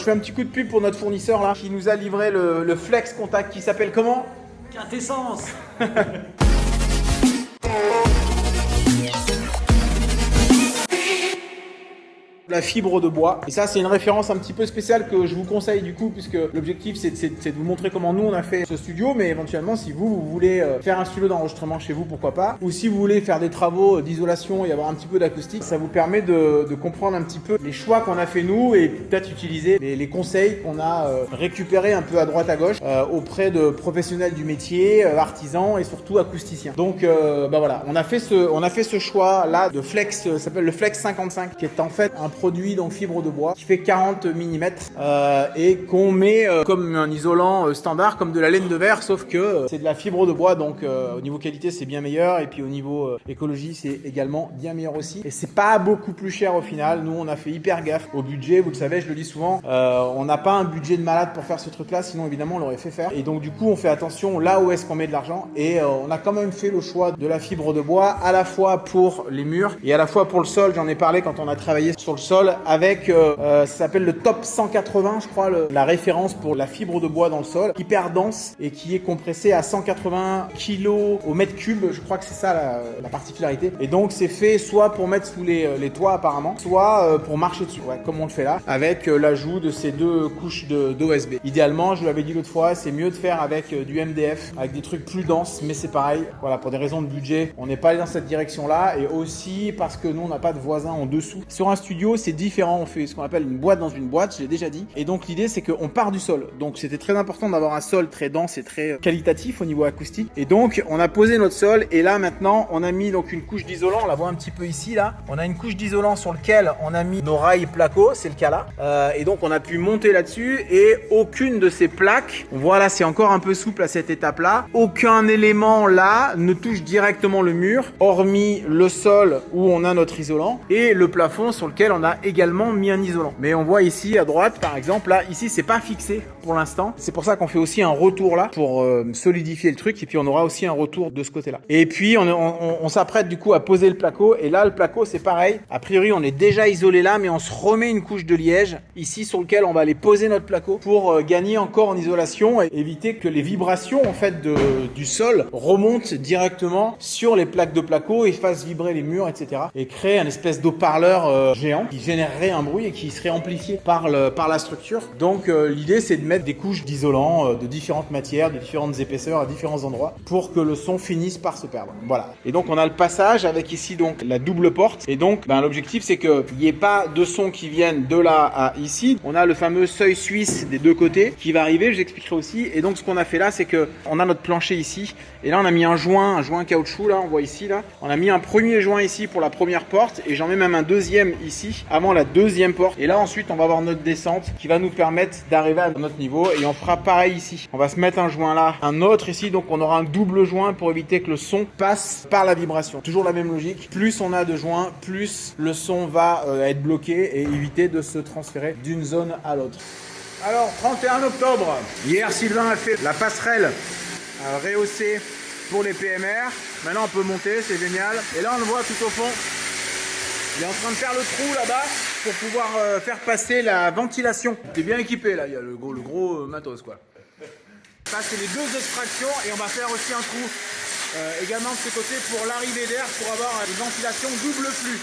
Je fais un petit coup de pub pour notre fournisseur là, qui nous a livré le Flex Contact qui s'appelle comment? Quintessence. La fibre de bois. Et ça, c'est une référence un petit peu spéciale que je vous conseille du coup, puisque l'objectif c'est de vous montrer comment nous on a fait ce studio, mais éventuellement si vous voulez faire un studio d'enregistrement chez vous, pourquoi pas, ou si vous voulez faire des travaux d'isolation et avoir un petit peu d'acoustique, ça vous permet de comprendre un petit peu les choix qu'on a fait nous et peut-être utiliser les conseils qu'on a récupérés un peu à droite à gauche auprès de professionnels du métier, artisans et surtout acousticiens. Donc bah voilà, on a fait ce choix là de Flex, ça s'appelle le Flex 55, qui est en fait un produit donc fibre de bois qui fait 40 mm et qu'on met comme un isolant standard, comme de la laine de verre, sauf que c'est de la fibre de bois, donc au niveau qualité c'est bien meilleur, et puis au niveau écologie c'est également bien meilleur aussi, et c'est pas beaucoup plus cher au final. Nous on a fait hyper gaffe au budget, vous le savez, je le dis souvent, on n'a pas un budget de malade pour faire ce truc là, sinon évidemment on l'aurait fait faire, et donc du coup on fait attention là où est-ce qu'on met de l'argent, et on a quand même fait le choix de la fibre de bois à la fois pour les murs et à la fois pour le sol. J'en ai parlé quand on a travaillé sur le sol avec ça s'appelle le top 180, je crois, la référence pour la fibre de bois dans le sol, hyper dense et qui est compressée à 180 kg au mètre cube, je crois que c'est ça la particularité. Et donc c'est fait soit pour mettre sous les toits apparemment, soit pour marcher dessus, ouais, comme on le fait là, avec l'ajout de ces deux couches d'OSB. Idéalement, je vous l'avais dit l'autre fois, c'est mieux de faire avec du MDF, avec des trucs plus denses, mais c'est pareil, voilà, pour des raisons de budget, on n'est pas allé dans cette direction là, et aussi parce que nous on n'a pas de voisins en dessous. Sur un studio c'est différent, on fait ce qu'on appelle une boîte dans une boîte, je l'ai déjà dit, et donc l'idée c'est qu'on part du sol, donc c'était très important d'avoir un sol très dense et très qualitatif au niveau acoustique, et donc on a posé notre sol, et là maintenant on a mis donc une couche d'isolant, on la voit un petit peu ici là, on a une couche d'isolant sur lequel on a mis nos rails placo, c'est le cas là, et donc on a pu monter là-dessus, et aucune de ces plaques, on voit là c'est encore un peu souple à cette étape là, aucun élément là ne touche directement le mur, hormis le sol où on a notre isolant, et le plafond sur lequel on a également mis un isolant. Mais on voit ici à droite par exemple, là ici c'est pas fixé pour l'instant, c'est pour ça qu'on fait aussi un retour là pour solidifier le truc, et puis on aura aussi un retour de ce côté là, et puis on s'apprête du coup à poser le placo, et là le placo c'est pareil, a priori on est déjà isolé là, mais on se remet une couche de liège ici sur lequel on va aller poser notre placo pour gagner encore en isolation et éviter que les vibrations en fait du sol remontent directement sur les plaques de placo et fassent vibrer les murs, etc., et créer un espèce d'haut-parleur géant qui générerait un bruit et qui serait amplifié par la structure. Donc l'idée c'est de mettre des couches d'isolant de différentes matières, de différentes épaisseurs à différents endroits pour que le son finisse par se perdre. Voilà. Et donc on a le passage avec ici donc la double porte, et donc l'objectif c'est qu'il n'y ait pas de son qui vienne de là à ici. On a le fameux seuil suisse des deux côtés qui va arriver, je vous expliquerai aussi. Et donc ce qu'on a fait là c'est que on a notre plancher ici, et là on a mis un joint caoutchouc là, on voit ici là, on a mis un premier joint ici pour la première porte, et j'en mets même un deuxième ici avant la deuxième porte, et là ensuite on va avoir notre descente qui va nous permettre d'arriver à notre niveau, et on fera pareil ici, on va se mettre un joint là, un autre ici, donc on aura un double joint pour éviter que le son passe par la vibration. Toujours la même logique, plus on a de joints, plus le son va être bloqué et éviter de se transférer d'une zone à l'autre. Alors 31 octobre, hier Sylvain a fait la passerelle rehaussée pour les PMR, maintenant on peut monter, c'est génial, et là on le voit tout au fond. Il est en train de faire le trou là-bas pour pouvoir faire passer la ventilation. Il est bien équipé là, il y a le gros matos quoi. Ça c'est les deux extractions, et on va faire aussi un trou également de ce côté pour l'arrivée d'air, pour avoir une ventilation double flux.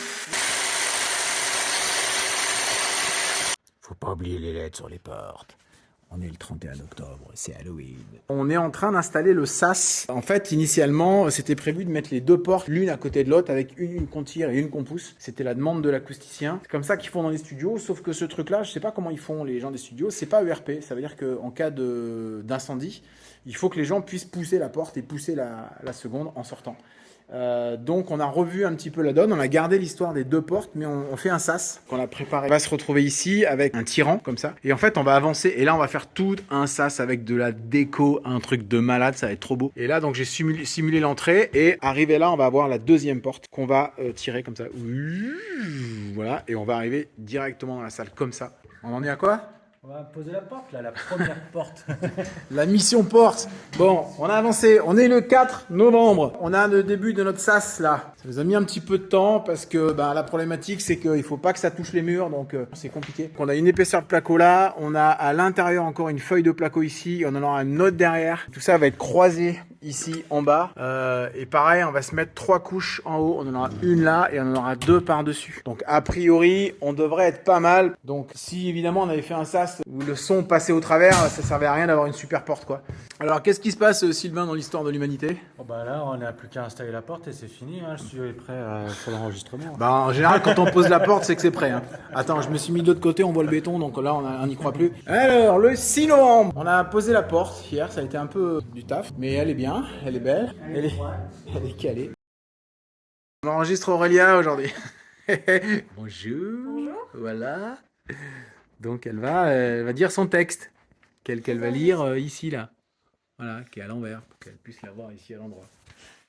Faut pas oublier les LED sur les portes. On est le 31 octobre, c'est Halloween. On est en train d'installer le sas. En fait, initialement, c'était prévu de mettre les deux portes l'une à côté de l'autre avec une qu'on tire et une qu'on pousse. C'était la demande de l'acousticien. C'est comme ça qu'ils font dans les studios, sauf que ce truc-là, je sais pas comment ils font les gens des studios, c'est pas ERP. Ça veut dire qu'en cas d'incendie, il faut que les gens puissent pousser la porte et pousser la seconde en sortant. Donc on a revu un petit peu la donne, on a gardé l'histoire des deux portes, mais on fait un sas qu'on a préparé. On va se retrouver ici avec un tirant comme ça, et en fait on va avancer, et là on va faire tout un sas avec de la déco, un truc de malade, ça va être trop beau. Et là donc j'ai simulé l'entrée, et arrivé là on va avoir la deuxième porte qu'on va tirer comme ça, voilà, et on va arriver directement dans la salle comme ça. On en est à quoi? On va poser la porte là, la première porte. La mission porte. Bon, on a avancé. On est le 4 novembre. On a le début de notre sas là. Ça nous a mis un petit peu de temps parce que la problématique c'est qu'il faut pas que ça touche les murs, donc c'est compliqué. On a une épaisseur de placo là. On a à l'intérieur encore une feuille de placo ici. On en aura une autre derrière. Tout ça va être croisé ici en bas. Et pareil, on va se mettre 3 couches en haut. On en aura une là et on en aura 2 par-dessus. Donc a priori, on devrait être pas mal. Donc si évidemment on avait fait un sas où le son passait au travers, ça servait à rien d'avoir une super porte quoi. Alors qu'est-ce qui se passe Sylvain dans l'histoire de l'humanité? Là, on n'a plus qu'à installer la porte et c'est fini. Le studio est prêt pour l'enregistrement. En général, quand on pose la porte, c'est que c'est prêt. Hein. Attends, je me suis mis de l'autre côté, on voit le béton, donc là, on n'y croit plus. Alors, le 6 novembre, on a posé la porte hier, ça a été un peu du taf, mais elle est bien, elle est belle, elle est calée. On enregistre Aurélia aujourd'hui. Bonjour. Bonjour. Voilà. Donc, elle va dire son texte, qu'elle va lire ici, là. Voilà, qui est à l'envers, pour qu'elle puisse la voir ici à l'endroit.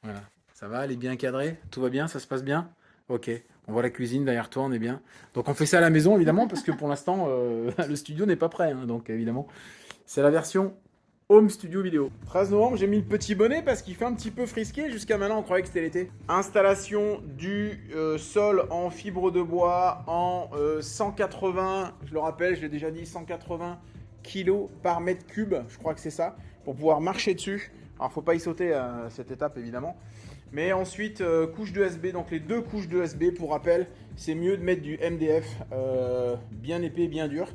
Voilà. Ça va, elle est bien cadrée? Tout va bien? Ça se passe bien? Ok. On voit la cuisine derrière toi, on est bien. Donc on fait ça à la maison, évidemment, parce que pour l'instant, le studio n'est pas prêt. Hein, donc évidemment, c'est la version Home Studio Vidéo. 13 novembre, j'ai mis le petit bonnet parce qu'il fait un petit peu frisqué. Jusqu'à maintenant, on croyait que c'était l'été. Installation du sol en fibre de bois en 180, je le rappelle, je l'ai déjà dit, 180 kg par mètre cube. Je crois que c'est ça, pour pouvoir marcher dessus. Alors, faut pas y sauter à cette étape, évidemment. Mais ensuite, couche de USB, donc les 2 couches de USB, pour rappel, c'est mieux de mettre du MDF bien épais, bien dur.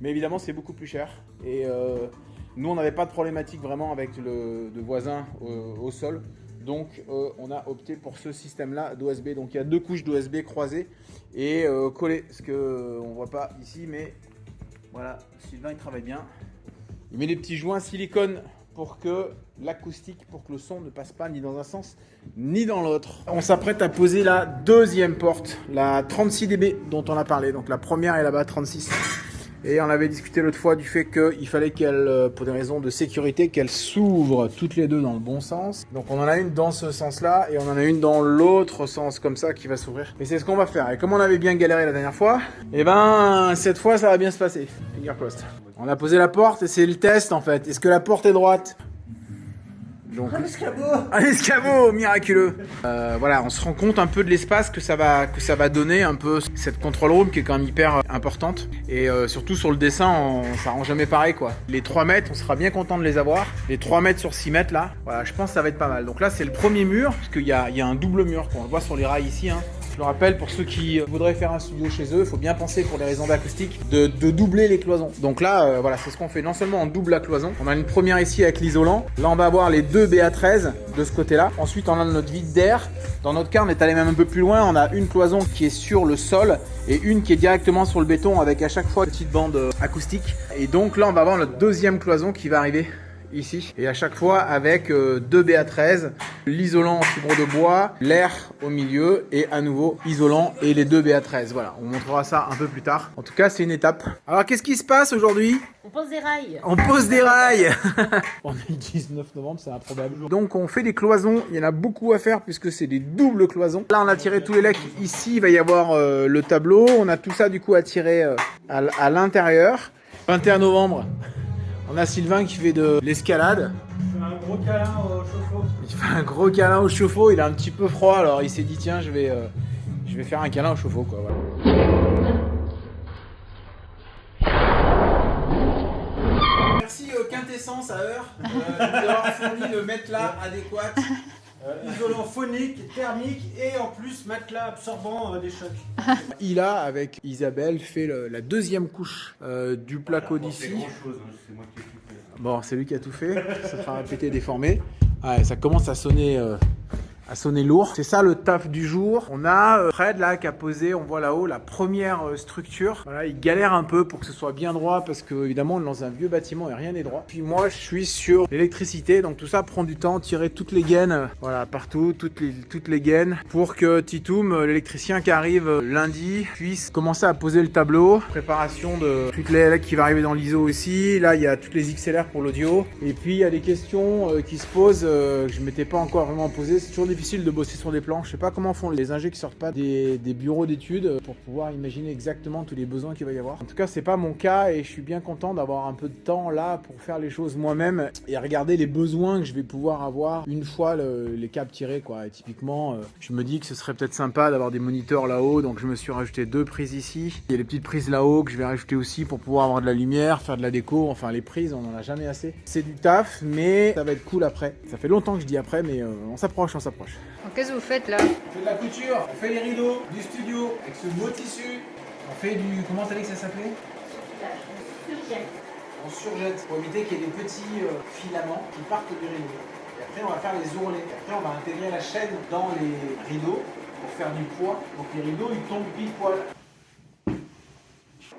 Mais évidemment, c'est beaucoup plus cher. Et nous, on n'avait pas de problématique vraiment avec de voisins au sol. Donc, on a opté pour ce système-là d'OSB. Donc, il y a 2 couches d'OSB croisées et collées. Ce qu'on ne voit pas ici, mais voilà, Sylvain, il travaille bien. Il met des petits joints silicone pour que l'acoustique, pour que le son ne passe pas ni dans un sens ni dans l'autre. On s'apprête à poser la deuxième porte, la 36 dB dont on a parlé. Donc la première est là-bas, 36. Et on avait discuté l'autre fois du fait qu'il fallait qu'elle, pour des raisons de sécurité, qu'elles s'ouvrent toutes les deux dans le bon sens. Donc on en a une dans ce sens-là et on en a une dans l'autre sens comme ça qui va s'ouvrir. Et c'est ce qu'on va faire. Et comme on avait bien galéré la dernière fois, cette fois ça va bien se passer. Finger crossed. On a posé la porte et c'est le test en fait. Est-ce que la porte est droite? Donc, un escabeau miraculeux. Voilà, on se rend compte un peu de l'espace que ça va donner, un peu cette control room qui est quand même hyper importante. Et surtout sur le dessin, ça rend jamais pareil quoi. Les 3 mètres, on sera bien content de les avoir. Les 3 mètres sur 6 mètres là, voilà, je pense que ça va être pas mal. Donc là, c'est le premier mur, parce qu'il y a un double mur, on le voit sur les rails ici. Hein. Je le rappelle, pour ceux qui voudraient faire un studio chez eux, il faut bien penser pour les raisons d'acoustique de doubler les cloisons. Donc là, voilà, c'est ce qu'on fait. Non seulement on double la cloison, on a une première ici avec l'isolant. Là, on va avoir les 2 BA13 de ce côté-là. Ensuite, on a notre vide d'air. Dans notre cas, on est allé même un peu plus loin. On a une cloison qui est sur le sol et une qui est directement sur le béton avec à chaque fois une petite bande acoustique. Et donc là, on va avoir notre deuxième cloison qui va arriver ici, et à chaque fois avec 2 BA13, l'isolant en fibre de bois, l'air au milieu et à nouveau isolant et les 2 BA13. Voilà, on montrera ça un peu plus tard. En tout cas, c'est une étape. Alors, qu'est-ce qui se passe aujourd'hui? On pose des rails. On pose des rails. On est le 19 novembre, c'est improbable. Donc, on fait des cloisons. Il y en a beaucoup à faire puisque c'est des doubles cloisons. Là, on a tiré tous les lecs. Ici, il va y avoir le tableau. On a tout ça du coup à tirer à l'intérieur. 21 novembre. On a Sylvain qui fait de l'escalade. Je fais un gros câlin au chauffe-eau. Il fait un gros câlin au chauffe-eau. Il a un petit peu froid, alors il s'est dit tiens, je vais faire un câlin au chauffe-eau quoi. Voilà. Merci Quintessence à Heure d'avoir fourni le matelas adéquat. Isolant phonique, thermique et en plus matelas absorbant des chocs. Il a, avec Isabelle, fait la deuxième couche du placo d'ici. Bon, c'est lui qui a tout fait. Ça fera répéter, déformer. Ouais, ça commence à sonner lourd. C'est ça le taf du jour. On a Fred là qui a posé, on voit là-haut, la première structure. Voilà, il galère un peu pour que ce soit bien droit parce que évidemment on est dans un vieux bâtiment et rien n'est droit. Puis moi je suis sur l'électricité, donc tout ça prend du temps, tirer toutes les gaines, voilà, partout, toutes les gaines pour que Titoum, l'électricien qui arrive lundi, puisse commencer à poser le tableau. Préparation de toutes les LEC qui va arriver dans l'ISO aussi. Là il y a toutes les XLR pour l'audio. Et puis il y a des questions qui se posent, que je m'étais pas encore vraiment posées. C'est toujours des difficile de bosser sur des plans. Je sais pas comment font les ingés qui sortent pas des bureaux d'études pour pouvoir imaginer exactement tous les besoins qu'il va y avoir. En tout cas, c'est pas mon cas et je suis bien content d'avoir un peu de temps là pour faire les choses moi-même et regarder les besoins que je vais pouvoir avoir une fois les câbles tirés, quoi. Et typiquement, je me dis que ce serait peut-être sympa d'avoir des moniteurs là-haut, donc je me suis rajouté 2 prises ici. Il y a les petites prises là-haut que je vais rajouter aussi pour pouvoir avoir de la lumière, faire de la déco. Enfin, les prises, on en a jamais assez. C'est du taf, mais ça va être cool après. Ça fait longtemps que je dis après, mais on s'approche, on s'approche. Donc, qu'est-ce que vous faites là? On fait de la couture, on fait les rideaux du studio avec ce beau tissu. On fait du... Comment t'as dit que ça s'appelait? On surjette pour éviter qu'il y ait des petits filaments qui partent du rideau. Et après, on va faire les ourlets. Et après, on va intégrer la chaîne dans les rideaux pour faire du poids. Donc les rideaux, ils tombent pile poil.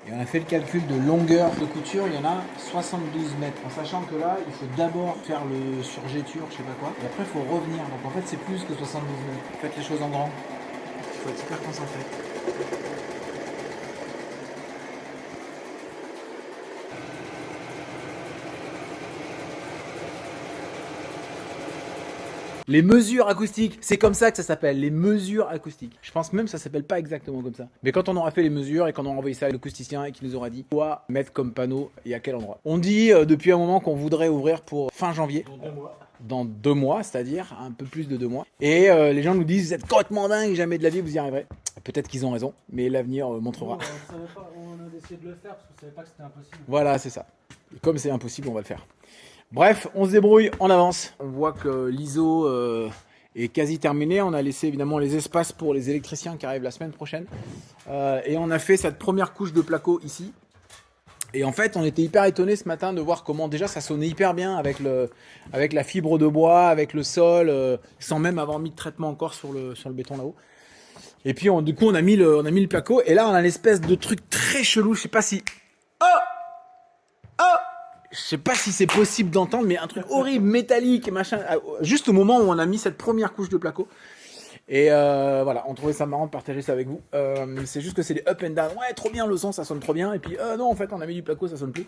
Et on a fait le calcul de longueur de couture, il y en a 72 mètres. En sachant que là, il faut d'abord faire le surjeture, je sais pas quoi. Et après, il faut revenir. Donc en fait, c'est plus que 72 mètres. Faites les choses en grand. Il faut être hyper concentré. Les mesures acoustiques, c'est comme ça que ça s'appelle, les mesures acoustiques. Je pense même que ça s'appelle pas exactement comme ça. Mais quand on aura fait les mesures et qu'on aura envoyé ça à l'acousticien et qu'il nous aura dit quoi mettre comme panneau et à quel endroit. On dit depuis un moment qu'on voudrait ouvrir pour fin janvier. Dans 2 mois, c'est-à-dire un peu plus de 2 mois. Et les gens nous disent, vous êtes complètement dingue, jamais de la vie vous y arriverez. Peut-être qu'ils ont raison, mais l'avenir montrera. On a décidé de le faire parce qu'on savait pas que c'était impossible. Voilà, c'est ça. Et comme c'est impossible, on va le faire. Bref, on se débrouille, on avance. On voit que l'ISO est quasi terminé. On a laissé évidemment les espaces pour les électriciens qui arrivent la semaine prochaine. Et on a fait cette première couche de placo ici. Et en fait, on était hyper étonnés ce matin de voir comment déjà ça sonnait hyper bien avec la fibre de bois, avec le sol, sans même avoir mis de traitement encore sur le béton là-haut. Et puis du coup, on a mis le placo. Et là, on a l'espèce de truc très chelou. Je sais pas si... Je sais pas si c'est possible d'entendre, mais un truc horrible, métallique, machin, juste au moment où on a mis cette première couche de placo. Et voilà, on trouvait ça marrant de partager ça avec vous. C'est juste que c'est des up and down. Ouais, trop bien le son, ça sonne trop bien. Et puis non, en fait, on a mis du placo, ça sonne plus.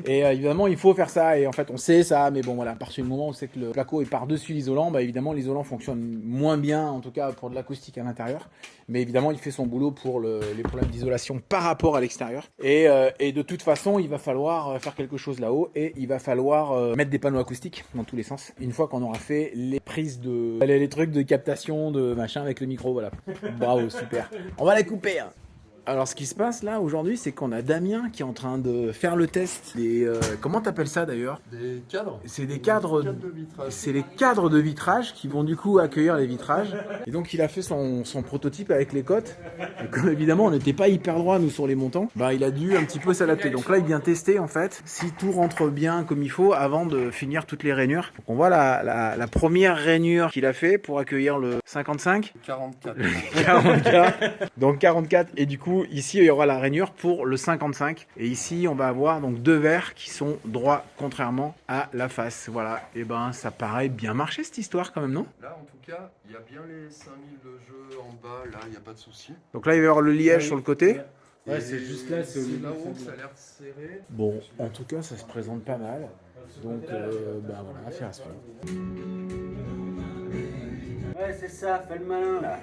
Et évidemment, il faut faire ça. Et en fait, on sait ça. Mais bon, voilà, à partir du moment où c'est que le placo est par-dessus l'isolant, bah évidemment, l'isolant fonctionne moins bien, en tout cas pour de l'acoustique à l'intérieur. Mais évidemment, il fait son boulot pour les problèmes d'isolation par rapport à l'extérieur. Et de toute façon, il va falloir faire quelque chose là-haut. Et il va falloir mettre des panneaux acoustiques dans tous les sens. Une fois qu'on aura fait les prises les trucs de captation, de machin avec le micro, voilà. Bravo, super. On va la couper. Alors, ce qui se passe là aujourd'hui, c'est qu'on a Damien qui est en train de faire le test des... comment t'appelles ça d'ailleurs? Des cadres. C'est des cadres de vitrage. C'est les cadres de vitrage qui vont du coup accueillir les vitrages. Et donc, il a fait son prototype avec les cotes. Et comme évidemment, on n'était pas hyper droit nous sur les montants, bah il a dû un petit peu s'adapter. Donc là, il vient tester en fait si tout rentre bien comme il faut avant de finir toutes les rainures. Donc, on voit la première rainure qu'il a fait pour accueillir le 55. 44. 44. Donc 44. Et du coup, ici, il y aura la rainure pour le 55. Et ici, on va avoir donc 2 verres qui sont droits, contrairement à la face. Voilà. Et ben, ça paraît bien marcher cette histoire quand même, non? Là, en tout cas, il y a bien les 5000 de jeu en bas. Là, il n'y a pas de souci. Donc là, il va y avoir le liège sur le côté. Ouais, Et c'est juste là, c'est au milieu, là-haut, c'est ça a l'air serré. Bon, en tout cas, ça se présente pas mal. Donc, ben voilà, affaire à suivre. Ouais, c'est ça, fais le malin là.